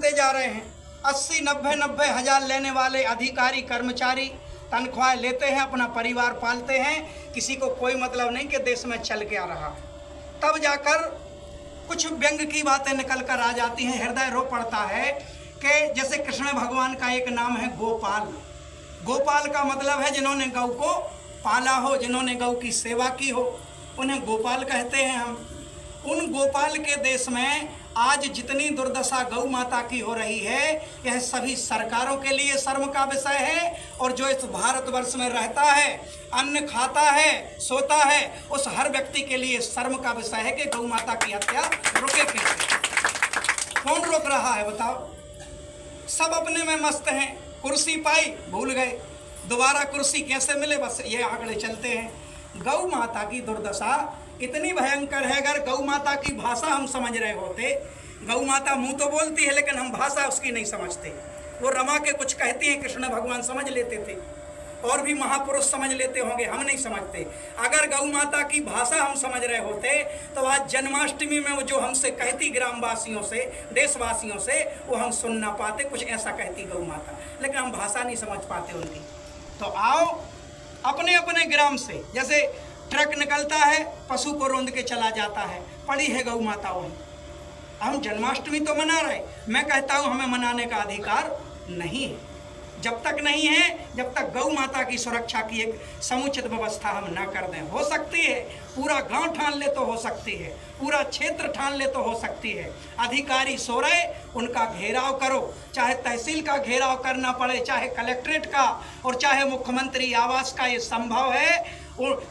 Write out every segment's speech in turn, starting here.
बढ़ते जा रहे हैं। 80-90 हज़ार लेने वाले अधिकारी कर्मचारी तनख्वाह लेते हैं, अपना परिवार पालते हैं, किसी को कोई मतलब नहीं कि देश में चल क्या रहा। तब जाकर कुछ व्यंग की बातें निकल कर आ जाती हैं। हृदय रो पड़ता है कि जैसे कृष्ण भगवान का एक नाम है गोपाल। गोपाल का मतलब है जिन्होंने गौ को पाला हो, जिन्होंने गौ की सेवा की हो, उन्हें गोपाल कहते हैं हम। उन गोपाल के देश में आज जितनी दुर्दशा गौ माता की हो रही है, यह सभी सरकारों के लिए शर्म का विषय है। और जो इस भारतवर्ष में रहता है, अन्न खाता है, सोता है, उस हर व्यक्ति के लिए शर्म का विषय है कि गौ माता की हत्या रुके कैसे। कौन रोक रहा है बताओ? सब अपने में मस्त हैं। कुर्सी पाई, भूल गए, दोबारा कुर्सी कैसे मिले, बस ये आंकड़े चलते हैं। गौ माता की दुर्दशा इतनी भयंकर है। अगर गौ माता की भाषा हम समझ रहे होते, गौ माता मुंह तो बोलती है लेकिन हम भाषा उसकी नहीं समझते। वो रमा के कुछ कहती हैं, कृष्ण भगवान समझ लेते थे, और भी महापुरुष समझ लेते होंगे, हम नहीं समझते। अगर गौ माता की भाषा हम समझ रहे होते तो आज जन्माष्टमी में वो जो हमसे कहती ग्रामवासियों से, देशवासियों से, वो हम सुन ना पाते। कुछ ऐसा कहती गौ माता, लेकिन हम भाषा नहीं समझ पाते उनकी। तो आओ अपने अपने ग्राम से, जैसे ट्रक निकलता है, पशु को रोंद के चला जाता है, पड़ी है गौ माता वहीं। हम जन्माष्टमी तो मना रहे, मैं कहता हूँ हमें मनाने का अधिकार नहीं है। जब तक नहीं है, जब तक गौ माता की सुरक्षा की एक समुचित व्यवस्था हम ना कर दें। हो सकती है पूरा गांव ठान ले तो हो सकती है, पूरा क्षेत्र ठान ले तो हो सकती है। अधिकारी सो रहे, उनका घेराव करो, चाहे तहसील का घेराव करना पड़े, चाहे कलेक्ट्रेट का, और चाहे मुख्यमंत्री आवास का। ये संभव है।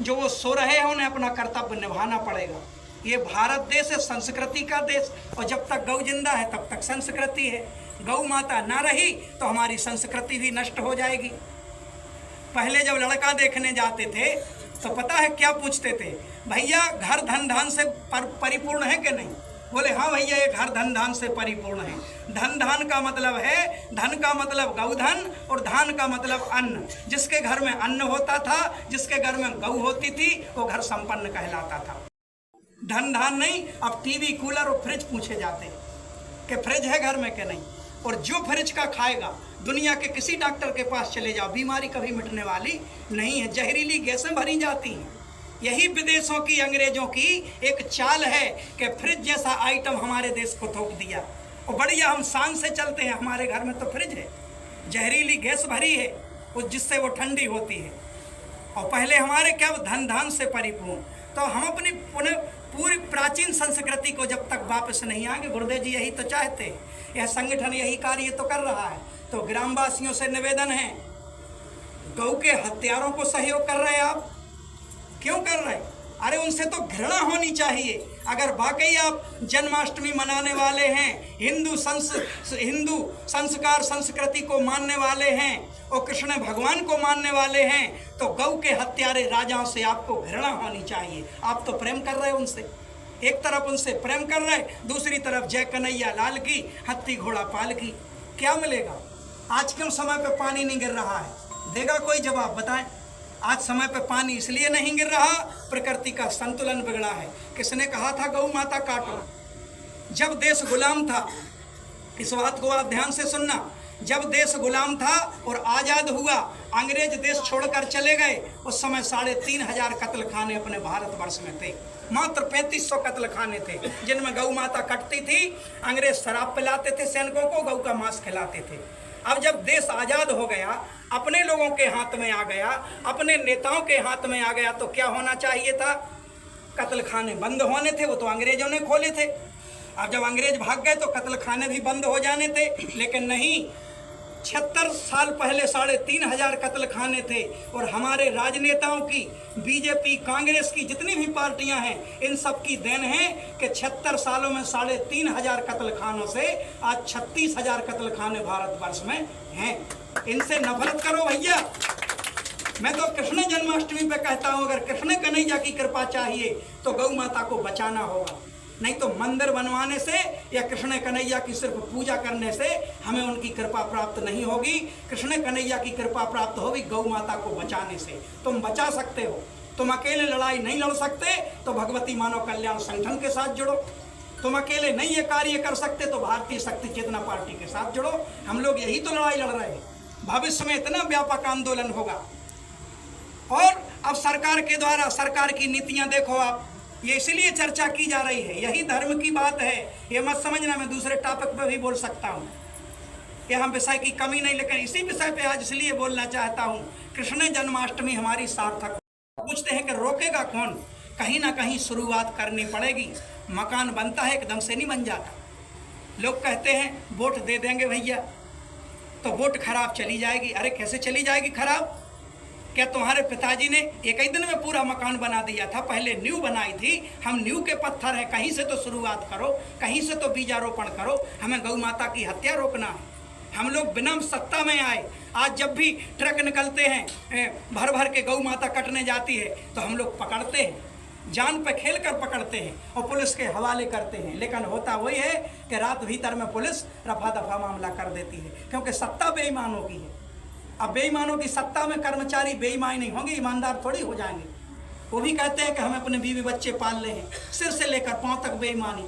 जो वो सो रहे हैं उन्हें अपना कर्तव्य निभाना पड़ेगा। ये भारत देश है, संस्कृति का देश, और जब तक गौ जिंदा है तब तक संस्कृति है। गौ माता ना रही तो हमारी संस्कृति भी नष्ट हो जाएगी। पहले जब लड़का देखने जाते थे तो पता है क्या पूछते थे? भैया घर धन धान से परिपूर्ण है कि नहीं? बोले हाँ भैया, ये घर धन धान से परिपूर्ण है। धन धान का मतलब है, धन का मतलब गौधन, और धान का मतलब अन्न। जिसके घर में अन्न होता था, जिसके घर में गौ होती थी, वो घर संपन्न कहलाता था। धन धान नहीं। अब टीवी, कूलर और फ्रिज पूछे जाते कि फ्रिज है घर में कि नहीं। और जो फ्रिज का खाएगा, दुनिया के किसी डॉक्टर के पास चले जाओ, बीमारी कभी मिटने वाली नहीं है। जहरीली गैसें भरी जाती हैं। यही विदेशों की, अंग्रेजों की एक चाल है कि फ्रिज जैसा आइटम हमारे देश को थोप दिया, और बढ़िया हम शान से चलते हैं, हमारे घर में तो फ्रिज है, जहरीली गैस भरी है, उस जिससे वो ठंडी होती है। और पहले हमारे क्या, धन धान से परिपूर्ण। तो हम अपनी पूरी प्राचीन संस्कृति को जब तक वापस नहीं आएंगे, गुरुदेव जी यही तो चाहते हैं, यह संगठन यही कार्य तो कर रहा है। तो ग्रामवासियों से निवेदन है, गौ के हत्यारों को सहयोग कर रहे हैं आप, क्यों कर रहे हैं? अरे उनसे तो घृणा होनी चाहिए। अगर वाकई आप जन्माष्टमी मनाने वाले हैं, हिंदू संस्कार संस्कृति को मानने वाले हैं, और कृष्ण भगवान को मानने वाले हैं, तो गौ के हत्यारे राजाओं से आपको घृणा होनी चाहिए। आप तो प्रेम कर रहे हैं उनसे, एक तरफ उनसे प्रेम कर रहे, दूसरी तरफ जय कन्हैया लाल की, हाथी घोड़ा पाल की। क्या मिलेगा? आज क्यों समय पे पानी नहीं गिर रहा है? देगा कोई जवाब? बताएं। आज समय पे पानी इसलिए नहीं गिर रहा, प्रकृति का संतुलन बिगड़ा है। किसने कहा था गौ माता काटो? जब देश गुलाम था, इस बात को आप ध्यान से सुनना, जब देश गुलाम था और आज़ाद हुआ, अंग्रेज देश छोड़कर चले गए, उस समय 3500 कत्ल खाने अपने भारतवर्ष में थे। मात्र 3500 कत्ल खाने थे जिनमें गौ माता कटती थी। अंग्रेज शराब पिलाते थे सैनिकों को, गौ का मांस खिलाते थे। अब जब देश आज़ाद हो गया, अपने लोगों के हाथ में आ गया, अपने नेताओं के हाथ में आ गया, तो क्या होना चाहिए था? कत्ल खाने बंद होने थे, वो तो अंग्रेजों ने खोले थे। अब जब अंग्रेज भाग गए तो कत्ल खाने भी बंद हो जाने थे, लेकिन नहीं। 76 साल पहले 3500 कत्ल खाने थे, और हमारे राजनेताओं की, बीजेपी, कांग्रेस की जितनी भी पार्टियां हैं, इन सब की देन है कि 76 सालों में 3500 कत्ल खानों से आज 36,000 कत्ल खाने भारतवर्ष में हैं। इनसे नफरत करो भैया। मैं तो कृष्ण जन्माष्टमी पे कहता हूँ, अगर कृष्ण कन्हैया की कृपा चाहिए तो गौ माता को बचाना होगा। नहीं तो मंदिर बनवाने से या कृष्ण कन्हैया की सिर्फ पूजा करने से हमें उनकी कृपा प्राप्त नहीं होगी। कृष्ण कन्हैया की कृपा प्राप्त होगी गौ माता को बचाने से। तुम बचा सकते हो, तुम अकेले लड़ाई नहीं लड़ सकते, तो भगवती मानव कल्याण संगठन के साथ जुड़ो। तुम अकेले नहीं ये कार्य कर सकते तो भारतीय शक्ति चेतना पार्टी के साथ जुड़ो। हम लोग यही तो लड़ाई लड़ रहे हैं। भविष्य में इतना व्यापक आंदोलन होगा। और अब सरकार के द्वारा सरकार की नीतियां देखो आप, ये इसलिए चर्चा की जा रही है, यही धर्म की बात है। ये मत समझना मैं दूसरे टॉपिक पे भी बोल सकता हूँ, यहाँ विषय की कमी नहीं, लेकिन इसी विषय पे आज इसलिए बोलना चाहता हूँ। कृष्ण जन्माष्टमी हमारी सार्थक। पूछते हैं कि रोकेगा कौन? कहीं ना कहीं शुरुआत करनी पड़ेगी। मकान बनता है एकदम से नहीं बन जाता। लोग कहते हैं वोट दे देंगे भैया तो वोट खराब चली जाएगी। अरे कैसे चली जाएगी खराब? क्या तुम्हारे पिताजी ने एक ही दिन में पूरा मकान बना दिया था? पहले नींव बनाई थी। हम नींव के पत्थर हैं, कहीं से तो शुरुआत करो, कहीं से तो बीजारोपण करो। हमें गौ माता की हत्या रोकना है। हम लोग बिना सत्ता में आए, आज जब भी ट्रक निकलते हैं भर भर के गौ माता कटने जाती है तो हम लोग पकड़ते हैं, जान पे खेल कर पकड़ते हैं और पुलिस के हवाले करते हैं। लेकिन होता वही है कि रात भीतर में पुलिस रफा दफा मामला कर देती है, क्योंकि सत्ता बेईमानों की है। अब बेईमानों की सत्ता में कर्मचारी बेईमान नहीं होंगे, ईमानदार थोड़ी हो जाएंगे। वो भी कहते हैं कि हम अपने बीवी बच्चे पाल रहे हैं, सिर से लेकर पांव तक बेईमानी।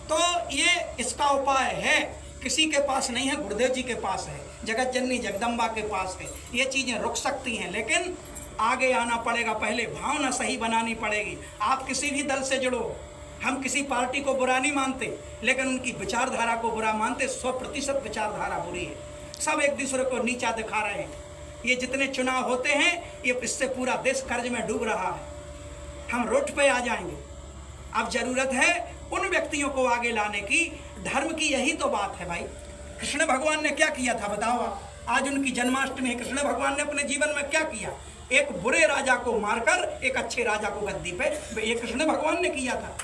तो ये इसका उपाय है, किसी के पास नहीं है, गुरुदेव जी के पास है, जगत जननी जगदम्बा के पास है। ये चीज़ें रुक सकती हैं, लेकिन आगे आना पड़ेगा। पहले भावना सही बनानी पड़ेगी। आप किसी भी दल से जुड़ो, हम किसी पार्टी को बुरा नहीं मानते, लेकिन उनकी विचारधारा को बुरा मानते। 100% विचारधारा बुरी है। सब एक दूसरे को नीचा दिखा रहे हैं। ये जितने चुनाव होते हैं, ये इससे पूरा देश कर्ज में डूब रहा है। हम रोड पे आ जाएंगे। अब जरूरत है उन व्यक्तियों को आगे लाने की। धर्म की यही तो बात है भाई। कृष्ण भगवान ने क्या किया था बताओ आप? आज उनकी जन्माष्टमी है। कृष्ण भगवान ने अपने जीवन में क्या किया? एक बुरे राजा को मारकर एक अच्छे राजा को गद्दी पे, ये कृष्ण भगवान ने किया था।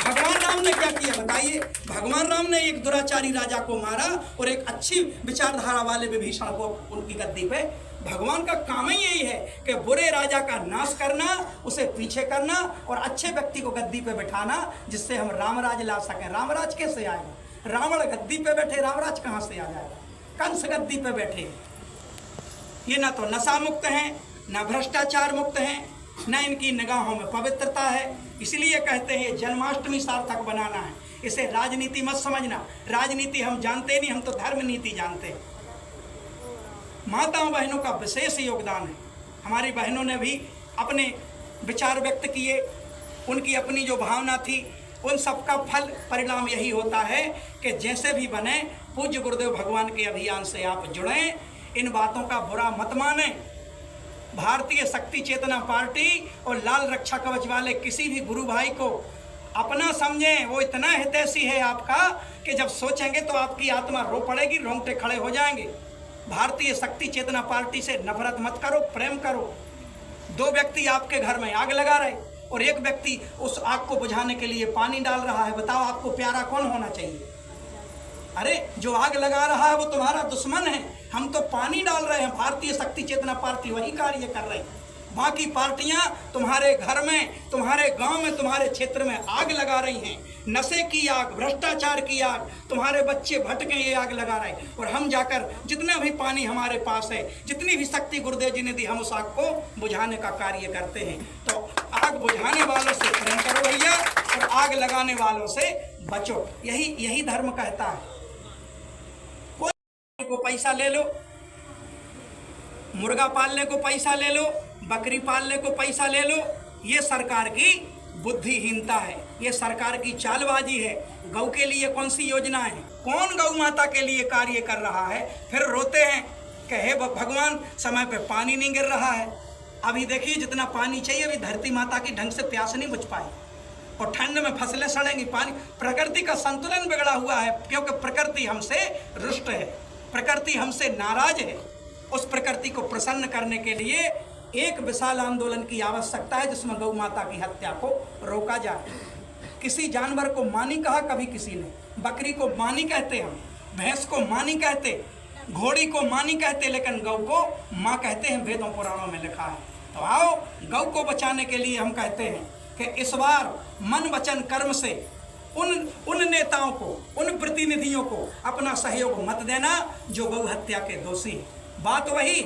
भगवान राम ने क्या किया बताइए? भगवान राम ने एक दुराचारी राजा को मारा और एक अच्छी विचारधारा वाले विभीषण को उनकी गद्दी पे। भगवान का काम ही यही है कि बुरे राजा का नाश करना, उसे पीछे करना और अच्छे व्यक्ति को गद्दी पे बिठाना, जिससे हम रामराज ला सकें। रामराज कैसे आएगा? रावण गद्दी पे बैठे, रामराज कहाँ से आ जाएगा? कंस गद्दी पे बैठे। ये ना तो नशा मुक्त हैं, ना भ्रष्टाचार मुक्त हैं, न इनकी निगाहों में पवित्रता है। इसलिए कहते हैं जन्माष्टमी सार्थक बनाना है। इसे राजनीति मत समझना। राजनीति हम जानते नहीं, हम तो धर्म नीति जानते हैं। माताओं बहनों का विशेष योगदान है। हमारी बहनों ने भी अपने विचार व्यक्त किए, उनकी अपनी जो भावना थी, उन सबका फल परिणाम यही होता है कि जैसे भी बने पूज्य गुरुदेव भगवान के अभियान से आप जुड़ें। इन बातों का बुरा मत माने। भारतीय शक्ति चेतना पार्टी और लाल रक्षा कवच वाले किसी भी गुरु भाई को अपना समझें। वो इतना हितैषी है आपका कि जब सोचेंगे तो आपकी आत्मा रो पड़ेगी, रोंगटे खड़े हो जाएंगे। भारतीय शक्ति चेतना पार्टी से नफरत मत करो, प्रेम करो। दो व्यक्ति आपके घर में आग लगा रहे और एक व्यक्ति उस आग को बुझाने के लिए पानी डाल रहा है। बताओ आपको प्यारा कौन होना चाहिए? अरे जो आग लगा रहा है वो तुम्हारा दुश्मन है। हम तो पानी डाल रहे हैं। भारतीय शक्ति चेतना पार्टी वही कार्य कर रही है। बाकी पार्टियां तुम्हारे घर में, तुम्हारे गांव में, तुम्हारे क्षेत्र में आग लगा रही हैं। नशे की आग, भ्रष्टाचार की आग, तुम्हारे बच्चे भटके ये आग लगा रहे हैं। और हम जाकर जितना भी पानी हमारे पास है, जितनी भी शक्ति गुरुदेव जी ने दी, हम उस आग को बुझाने का कार्य करते हैं। तो आग बुझाने वालों से प्रेम करो भैया और आग लगाने वालों से बचो। यही धर्म कहता है। कोई को पैसा ले लो, मुर्गा पालने को पैसा ले लो, बकरी पालने को पैसा ले लो, ये सरकार की बुद्धिहीनता है, ये सरकार की चालबाजी है। गौ के लिए कौन सी योजना है? कौन गौ माता के लिए कार्य कर रहा है? फिर रोते हैं कि हे भगवान समय पे पानी नहीं गिर रहा है। अभी देखिए जितना पानी चाहिए, अभी धरती माता की ढंग से प्यास नहीं बुझ पाई और ठंड में फसलें सड़ेंगी। पानी, प्रकृति का संतुलन बिगड़ा हुआ है, क्योंकि प्रकृति हमसे रुष्ट है, प्रकृति हमसे नाराज है। उस प्रकृति को प्रसन्न करने के लिए एक विशाल आंदोलन की आवश्यकता है, जिसमें गौ माता की हत्या को रोका जाए। किसी जानवर को मां नहीं कहा कभी किसी ने। बकरी को मां नहीं कहते हम, भैंस को मां नहीं कहते, घोड़ी को मां नहीं कहते, लेकिन गौ को मां कहते हैं, वेदों पुराणों में लिखा है। तो आओ गौ को बचाने के लिए हम कहते हैं कि इस बार मन वचन कर्म से उन नेताओं को, उन प्रतिनिधियों को अपना सहयोग मत देना जो गौ हत्या के दोषी है। बात वही,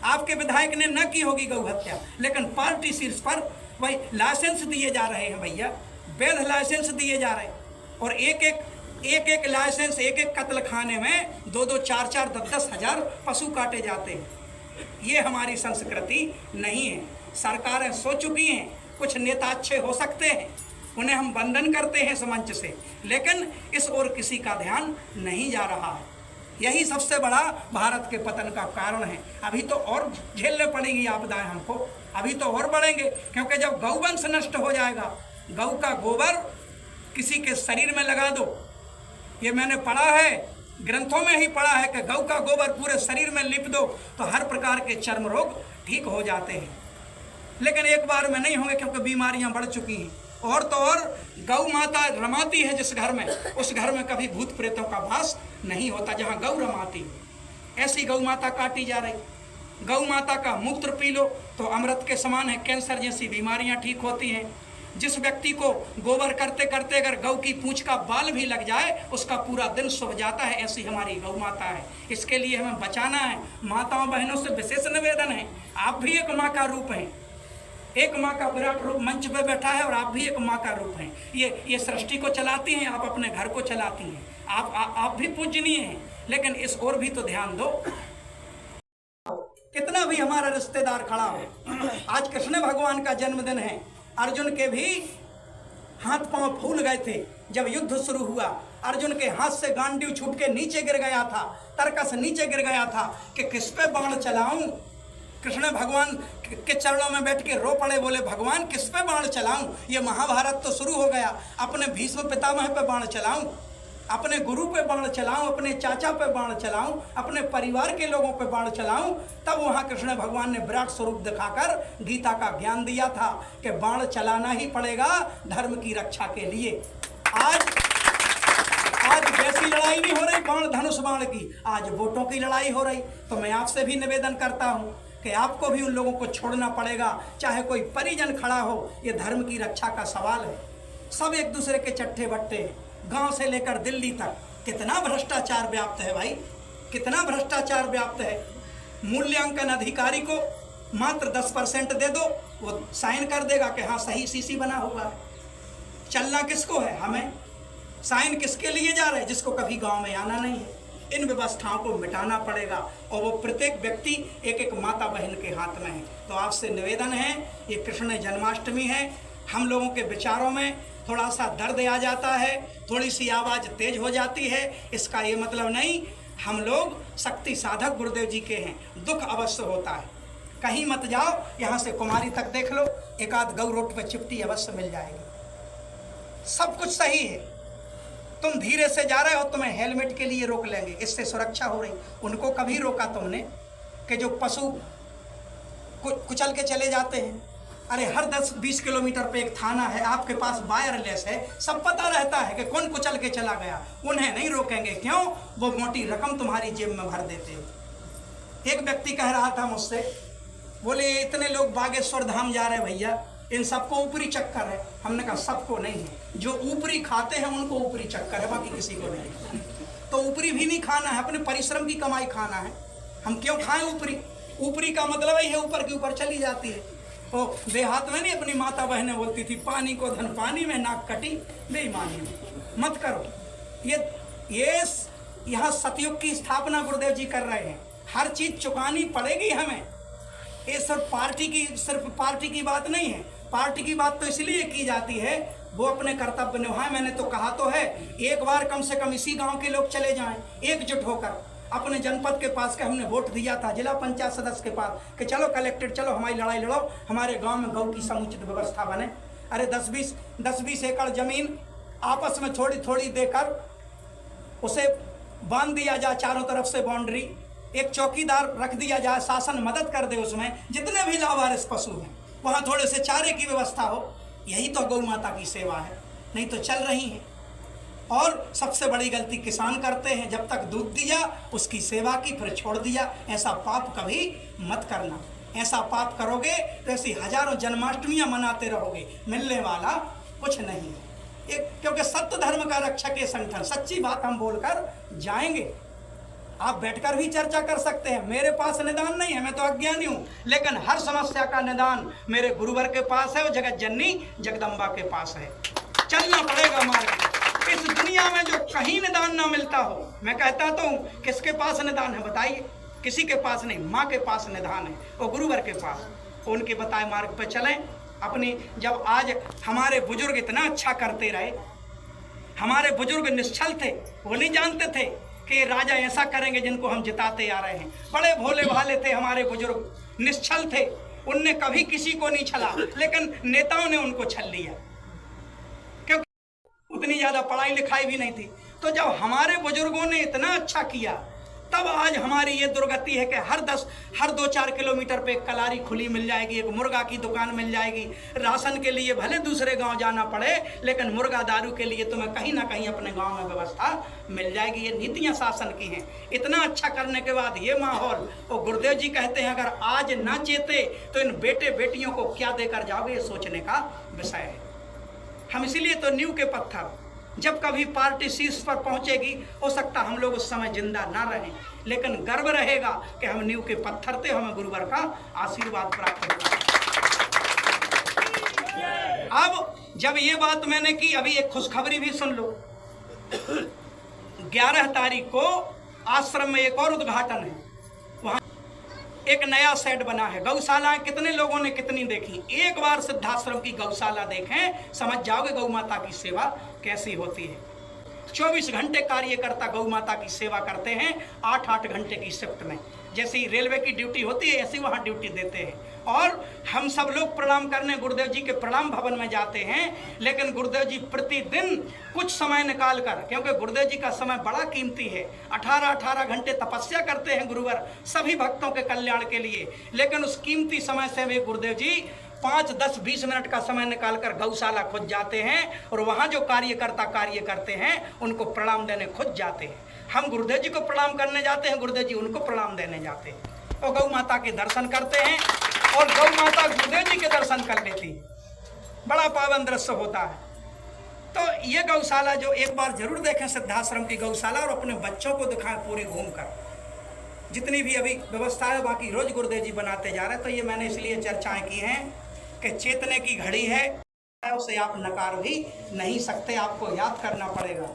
आपके विधायक ने न की होगी गौ हत्या, लेकिन पार्टी शीर्ष पर वही लाइसेंस दिए जा रहे हैं। भैया वैध लाइसेंस दिए जा रहे हैं, और एक एक लाइसेंस, एक एक कत्ल खाने में 2-2, 4-4, 10-10 हज़ार पशु काटे जाते हैं। ये हमारी संस्कृति नहीं है। सरकारें सो चुकी हैं, कुछ नेता अच्छे हो सकते हैं, उन्हें हम वंदन करते हैं इस मंच से, लेकिन इस ओर किसी का ध्यान नहीं जा रहा है। यही सबसे बड़ा भारत के पतन का कारण है। अभी तो और झेलने पड़ेंगी आपदाएं हमको, अभी तो और बढ़ेंगे, क्योंकि जब गौवंश नष्ट हो जाएगा, गौ का गोबर किसी के शरीर में लगा दो, ये मैंने पढ़ा है, ग्रंथों में ही पढ़ा है कि गौ का गोबर पूरे शरीर में लिप दो तो हर प्रकार के चर्म रोग ठीक हो जाते हैं। लेकिन एक बार में नहीं होंगे, क्योंकि बीमारियां बढ़ चुकी हैं। और तो और गौ माता रमाती है जिस घर में, उस घर में कभी भूत प्रेतों का वास नहीं होता जहां गौ रमाती है। ऐसी गौ माता काटी जा रही। गौ माता का मूत्र पी लो तो अमृत के समान है, कैंसर जैसी बीमारियां ठीक होती हैं। जिस व्यक्ति को गोबर करते करते अगर गौ की पूंछ का बाल भी लग जाए, उसका पूरा दिन शुभ जाता है। ऐसी हमारी गौ माता है। इसके लिए हमें बचाना है। माताओं बहनों से विशेष निवेदन है, आप भी एक माँ का रूप हैं, एक माँ का विराट रूप मंच पे बैठा है, और आप भी एक माँ का रूप हैं। ये सृष्टि को चलाती हैं, आप अपने घर को चलाती हैं, आप भी पूजनीय हैं, लेकिन इस ओर भी तो ध्यान दो। कितना भी हमारा रिश्तेदार खड़ा हो, आज कृष्ण भगवान का जन्मदिन है, अर्जुन के भी हाथ पांव फूल गए थे जब युद्ध शुरू हुआ। अर्जुन के हाथ से गांडीव छूट के नीचे गिर गया था, तरकस नीचे गिर गया था कि किस पे बाण चलाऊं। कृष्ण भगवान के चरणों में बैठ के रो पड़े, बोले भगवान किस पे बाण चलाऊं। ये महाभारत तो शुरू हो गया, अपने भीष्म पितामह पे बाण चलाऊं, अपने गुरु पे बाण चलाऊं, अपने चाचा पे बाण चलाऊं, अपने परिवार के लोगों पे बाण चलाऊं। तब वहां कृष्ण भगवान ने विराट स्वरूप दिखाकर गीता का ज्ञान दिया था कि बाण चलाना ही पड़ेगा धर्म की रक्षा के लिए। आज वैसी लड़ाई नहीं हो रही बाण धनुष बाण की, आज वोटों की लड़ाई हो रही। तो मैं आपसे भी निवेदन करता हूं कि आपको भी उन लोगों को छोड़ना पड़ेगा, चाहे कोई परिजन खड़ा हो। ये धर्म की रक्षा का सवाल है। सब एक दूसरे के चट्टे बट्टे, गांव से लेकर दिल्ली तक कितना भ्रष्टाचार व्याप्त है भाई, कितना भ्रष्टाचार व्याप्त है। मूल्यांकन अधिकारी को मात्र 10% दे दो, वो साइन कर देगा कि हाँ सही सीसी बना हुआ है। चलना किसको है, हमें। साइन किसके लिए जा रहे हैं, जिसको कभी गांव में आना नहीं है। इन व्यवस्थाओं को मिटाना पड़ेगा, और वो प्रत्येक व्यक्ति एक एक माता बहन के हाथ में है। तो आपसे निवेदन है, ये कृष्ण जन्माष्टमी है, हम लोगों के विचारों में थोड़ा सा दर्द आ जाता है, थोड़ी सी आवाज़ तेज हो जाती है। इसका ये मतलब नहीं, हम लोग शक्ति साधक गुरुदेव जी के हैं, दुख अवश्य होता है। कहीं मत जाओ, यहाँ से कुमारी तक देख लो, एक आध गौ रोड पर चिपटी अवश्य मिल जाएगी। सब कुछ सही है, तुम धीरे से जा रहे हो, तुम्हें हेलमेट के लिए रोक लेंगे, इससे सुरक्षा हो रही। उनको कभी रोका तुमने कि जो पशु कुचल के चले जाते हैं। अरे हर 10-20 किलोमीटर पे एक थाना है, आपके पास वायरलेस है, सब पता रहता है कि कौन कुचल के चला गया। उन्हें नहीं रोकेंगे, क्यों? वो मोटी रकम तुम्हारी जेब में भर देते हैं। एक व्यक्ति कह रहा था मुझसे, बोले इतने लोग बागेश्वर धाम जा रहे भैया, इन सबको ऊपरी चक्कर है। हमने कहा सबको नहीं है, जो ऊपरी खाते हैं उनको ऊपरी चक्कर है, बाकी किसी को नहीं। तो ऊपरी भी नहीं खाना है, अपने परिश्रम की कमाई खाना है। हम क्यों खाएं ऊपरी? ऊपरी का मतलब ही है ऊपर की ऊपर चली जाती है। ओ देहात में नहीं, अपनी माता बहनें बोलती थी, पानी को धन पानी में, नाक कटी बेईमानी में। मत करो ये यहाँ सतयुग की स्थापना गुरुदेव जी कर रहे हैं, हर चीज चुकानी पड़ेगी हमें। ये सिर्फ पार्टी की बात नहीं है। पार्टी की बात तो इसलिए की जाती है वो अपने कर्तव्य निभाएं। मैंने तो कहा तो है, एक बार कम से कम इसी गांव के लोग चले जाएं एकजुट होकर अपने जनपद के पास के। हमने वोट दिया था जिला पंचायत सदस्य के पास कि चलो कलेक्टेड, चलो हमारी लड़ाई लड़ो, हमारे गांव में गौ की समुचित व्यवस्था बने। अरे 10-20 एकड़ जमीन आपस में थोड़ी थोड़ी देकर उसे बांध दिया जाए, चारों तरफ से बाउंड्री, एक चौकीदार रख दिया जाए, शासन मदद कर दे उसमें, जितने भी लावारिस पशु हैं वहाँ थोड़े से चारे की व्यवस्था हो। यही तो गौ माता की सेवा है, नहीं तो चल रही है। और सबसे बड़ी गलती किसान करते हैं, जब तक दूध दिया उसकी सेवा की फिर छोड़ दिया। ऐसा पाप कभी मत करना। ऐसा पाप करोगे तो ऐसी हजारों जन्माष्टमियां मनाते रहोगे, मिलने वाला कुछ नहीं है। क्योंकि सत्य धर्म का रक्षक ये संगठन, सच्ची बात हम बोलकर जाएंगे। आप बैठकर भी चर्चा कर सकते हैं, मेरे पास निदान नहीं है, मैं तो अज्ञानी हूँ, लेकिन हर समस्या का निदान मेरे गुरुवर के पास है और जगत जननी जगदम्बा के पास है। चलना पड़ेगा मार्ग। इस दुनिया में जो कहीं निदान ना मिलता हो, मैं कहता तो हूँ किसके पास निदान है बताइए? किसी के पास नहीं, माँ के पास निदान है, वो गुरुवर के पास। उनके बताए मार्ग पर चलें अपनी। जब आज हमारे बुजुर्ग इतना अच्छा करते रहे, हमारे बुजुर्ग निश्चल थे, वो नहीं जानते थे कि राजा ऐसा करेंगे जिनको हम जिताते आ रहे हैं। बड़े भोले भाले थे हमारे बुजुर्ग, निश्चल थे, उनने कभी किसी को नहीं छला, लेकिन नेताओं ने उनको छल लिया क्योंकि उतनी ज्यादा पढ़ाई लिखाई भी नहीं थी। तो जब हमारे बुजुर्गों ने इतना अच्छा किया, तब आज हमारी ये दुर्गति है कि हर 2-4 किलोमीटर पे एक कलारी खुली मिल जाएगी, एक मुर्गा की दुकान मिल जाएगी। राशन के लिए भले दूसरे गांव जाना पड़े, लेकिन मुर्गा दारू के लिए तुम्हें कहीं ना कहीं अपने गांव में व्यवस्था मिल जाएगी। ये नीतियां शासन की हैं। इतना अच्छा करने के बाद ये माहौल, वो गुरुदेव जी कहते हैं अगर आज ना चेते तो इन बेटे बेटियों को क्या देकर जाओगे, ये सोचने का विषय है। हम इसीलिए तो नींव के पत्थर, जब कभी पार्टी शीर्ष पर पहुंचेगी, हो सकता हम लोग उस समय जिंदा ना रहें, लेकिन गर्व रहेगा कि हम नींव के पत्थर थे, हमें गुरुवर का आशीर्वाद प्राप्त हुआ। अब जब ये बात मैंने की, अभी एक खुशखबरी भी सुन लो। 11 तारीख को आश्रम में एक और उद्घाटन है। वहां एक नया सेट बना है। गौशाला कितने लोगों ने कितनी देखी? एक बार सिद्धाश्रम की गौशाला देखें, समझ जाओगे गौ माता की सेवा कैसी होती है। 24 घंटे कार्यकर्ता गौ माता की सेवा करते हैं, 8-8 घंटे की शिफ्ट में। जैसी रेलवे की ड्यूटी होती है, ऐसी वहाँ ड्यूटी देते हैं। और हम सब लोग प्रणाम करने गुरुदेव जी के प्रणाम भवन में जाते हैं, लेकिन गुरुदेव जी प्रतिदिन कुछ समय निकाल कर, क्योंकि गुरुदेव जी का समय बड़ा कीमती है, 18-18 घंटे तपस्या करते हैं गुरुवर सभी भक्तों के कल्याण के लिए। लेकिन उस कीमती समय से भी गुरुदेव जी 5, 10, 20 मिनट का समय निकालकर गौशाला खुद जाते हैं, और वहाँ जो कार्यकर्ता कार्य करते हैं उनको प्रणाम देने खुद जाते हैं। हम गुरुदेव जी को प्रणाम करने जाते हैं, गुरुदेव जी उनको प्रणाम देने जाते हैं, और गौ माता के दर्शन करते हैं, और गौ माता गुरुदेव जी के दर्शन कर लेती है। बड़ा पावन दृश्य होता है। तो ये गौशाला जो एक बार जरूर देखें, सिद्धाश्रम की गौशाला, और अपने बच्चों को दिखाएं पूरी घूमकर। जितनी भी अभी व्यवस्था है, बाकी रोज गुरुदेव जी बनाते जा रहे हैं। तो ये मैंने इसलिए चर्चाएं की हैं कि चेतने की घड़ी है, उसे आप नकार भी नहीं सकते, आपको याद करना पड़ेगा।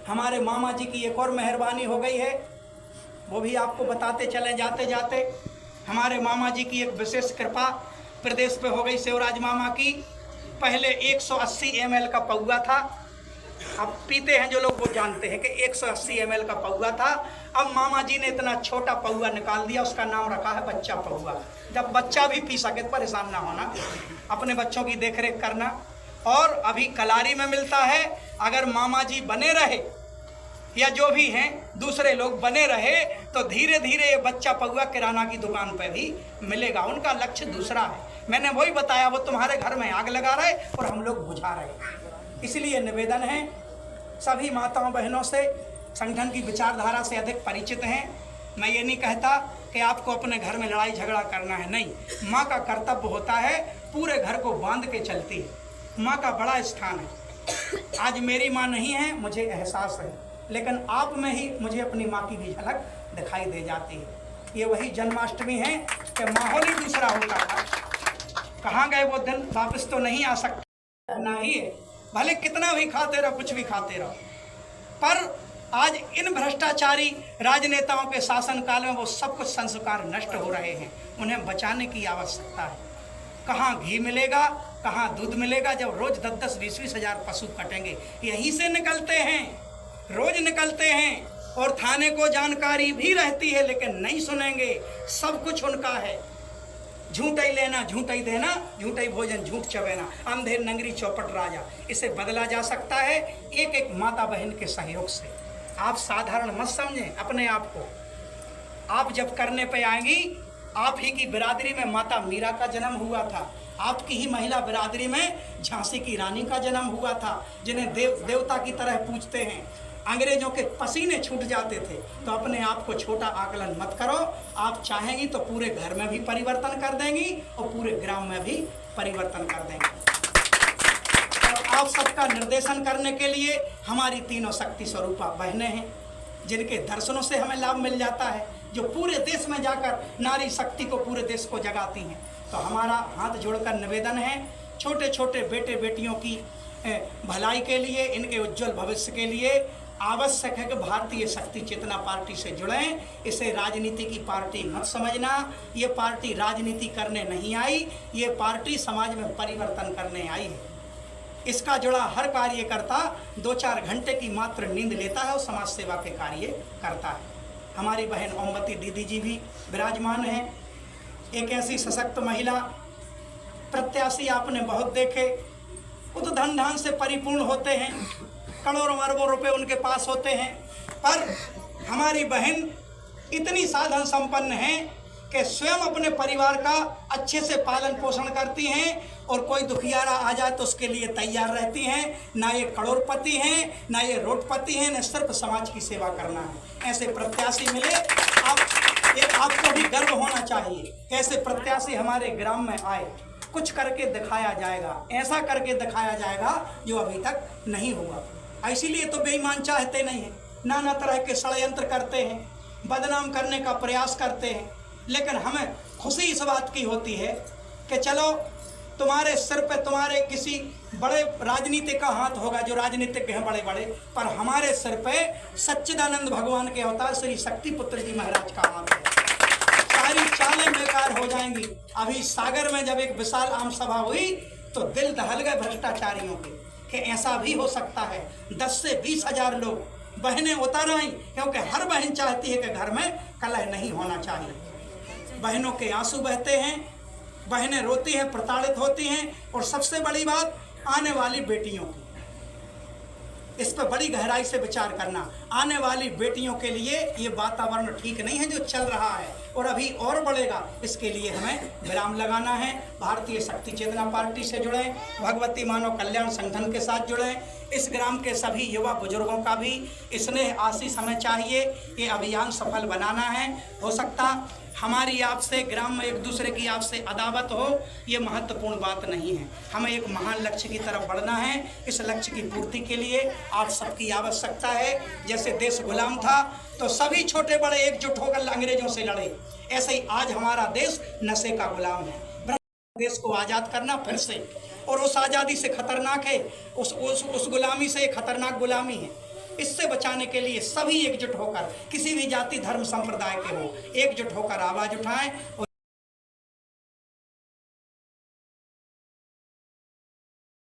हमारे मामा जी की एक और मेहरबानी हो गई है, वो भी आपको बताते चले जाते जाते। हमारे मामा जी की एक विशेष कृपा प्रदेश पे हो गई, शिवराज मामा की। पहले 180 ml का पौआ था, अब पीते हैं जो लोग वो जानते हैं कि 180 ml का पौआ था। अब मामा जी ने इतना छोटा पौआ निकाल दिया, उसका नाम रखा है बच्चा पौआ। जब बच्चा भी पी सके, परेशान ना होना, अपने बच्चों की देखरेख करना। और अभी कलारी में मिलता है। अगर मामा जी बने रहे या जो भी हैं दूसरे लोग बने रहे, तो धीरे धीरे ये बच्चा पौआ किराना की दुकान पर भी मिलेगा। उनका लक्ष्य दूसरा है। मैंने वही बताया, वो तुम्हारे घर में आग लगा रहे और हम लोग बुझा रहे। इसलिए निवेदन है सभी माताओं बहनों से, संगठन की विचारधारा से अधिक परिचित हैं। मैं ये नहीं कहता कि आपको अपने घर में लड़ाई झगड़ा करना है, नहीं। माँ का कर्तव्य होता है पूरे घर को बांध के चलती है। माँ का बड़ा स्थान है। आज मेरी माँ नहीं है, मुझे एहसास है, लेकिन आप में ही मुझे अपनी माँ की भी झलक दिखाई दे जाती है। ये वही जन्माष्टमी है कि माहौल ही दूसरा होता था। कहाँ गए वो दिन, वापस तो नहीं आ सकता, ना ही है। भले कितना भी खाते रहो, कुछ भी खाते रहो, पर आज इन भ्रष्टाचारी राजनेताओं के शासनकाल में वो सब कुछ संस्कार नष्ट हो रहे हैं। उन्हें बचाने की आवश्यकता है। कहाँ घी मिलेगा, कहाँ दूध मिलेगा, जब रोज 10-10, 20-20 हजार पशु कटेंगे। यहीं से निकलते हैं, रोज निकलते हैं, और थाने को जानकारी भी रहती है, लेकिन नहीं सुनेंगे। सब कुछ उनका है। झूठ ही लेना, झूठ ही देना, झूठ ही भोजन, झूठ चबेना, अंधेर नंगरी चौपट राजा। इसे बदला जा सकता है एक एक माता बहन के सहयोग से। आप साधारण मत समझें अपने आप को। आप जब करने पे आएंगी, आप ही की बिरादरी में माता मीरा का जन्म हुआ था, आपकी ही महिला बिरादरी में झांसी की रानी का जन्म हुआ था, जिन्हें देवता की तरह पूजते हैं। अंग्रेजों के पसीने छूट जाते थे। तो अपने आप को छोटा आकलन मत करो। आप चाहेंगी तो पूरे घर में भी परिवर्तन कर देंगी और पूरे ग्राम में भी परिवर्तन कर देंगी। और आप सबका निर्देशन करने के लिए हमारी तीनों शक्ति स्वरूपा बहनें हैं, जिनके दर्शनों से हमें लाभ मिल जाता है, जो पूरे देश में जाकर नारी शक्ति को, पूरे देश को जगाती हैं। तो हमारा हाथ जोड़कर निवेदन है, छोटे छोटे बेटे बेटियों की भलाई के लिए, इनके उज्जवल भविष्य के लिए आवश्यक है कि भारतीय शक्ति चेतना पार्टी से जुड़ें। इसे राजनीति की पार्टी मत समझना। ये पार्टी राजनीति करने नहीं आई, ये पार्टी समाज में परिवर्तन करने आई है। इसका जुड़ा हर कार्यकर्ता 2-4 घंटे की मात्र नींद लेता है और समाज सेवा के कार्य करता है। हमारी बहन ओमवती दीदी जी भी विराजमान हैं। एक ऐसी सशक्त महिला प्रत्याशी आपने बहुत देखे, वो तो धन धान से परिपूर्ण होते हैं, करोड़ों अरबों रुपए उनके पास होते हैं, पर हमारी बहन इतनी साधन संपन्न है कि स्वयं अपने परिवार का अच्छे से पालन पोषण करती हैं और कोई दुखियारा आ जाए तो उसके लिए तैयार रहती हैं। ना ये करोड़पति हैं, ना ये रोडपति हैं, न सिर्फ समाज की सेवा करना है। ऐसे प्रत्याशी मिले, आपको भी गर्व होना चाहिए। ऐसे प्रत्याशी हमारे ग्राम में आए, कुछ करके दिखाया जाएगा, ऐसा करके दिखाया जाएगा जो अभी तक नहीं हुआ। इसीलिए तो बेईमान चाहते नहीं हैं, नाना तरह के षड्यंत्र करते हैं, बदनाम करने का प्रयास करते हैं। लेकिन हमें खुशी इस बात की होती है कि चलो तुम्हारे सिर पे तुम्हारे किसी बड़े राजनीतिक का हाथ होगा, जो राजनीतिक हैं बड़े बड़े, पर हमारे सिर पे सच्चिदानंद भगवान के अवतार श्री शक्तिपुत्र जी महाराज का हाथ है। सारी चालें बेकार हो जाएंगी। अभी सागर में जब एक विशाल आम सभा हुई तो दिल दहल गए भ्रष्टाचारियों के कि ऐसा भी हो सकता है। 10 से 20 हजार लोग बहनें उतर आई, क्योंकि हर बहन चाहती है कि घर में कलह नहीं होना चाहिए। बहनों के आंसू बहते हैं, बहनें रोती हैं, प्रताड़ित होती हैं। और सबसे बड़ी बात, आने वाली बेटियों की, इस पर बड़ी गहराई से विचार करना। आने वाली बेटियों के लिए ये वातावरण ठीक नहीं है जो चल रहा है, और अभी और बढ़ेगा। इसके लिए हमें विराम लगाना है। भारतीय शक्ति चेतना पार्टी से जुड़ें, भगवती मानव कल्याण संगठन के साथ जुड़ें। इस ग्राम के सभी युवा बुजुर्गों का भी स्नेह आशीष हमें चाहिए। ये अभियान सफल बनाना है। हो सकता हमारी आपसे ग्राम में एक दूसरे की आपसे अदावत हो, ये महत्वपूर्ण बात नहीं है। हमें एक महान लक्ष्य की तरफ बढ़ना है। इस लक्ष्य की पूर्ति के लिए आप सबकी आवश्यकता है। जैसे देश गुलाम था तो सभी छोटे बड़े एकजुट होकर अंग्रेजों से लड़े, ऐसे ही आज हमारा देश नशे का गुलाम है। देश को आज़ाद करना फिर से, और उस आज़ादी से खतरनाक है, उस गुलामी से खतरनाक गुलामी है। इससे बचाने के लिए सभी एकजुट होकर, किसी भी जाति धर्म संप्रदाय के हो, एकजुट होकर आवाज़ उठाएं।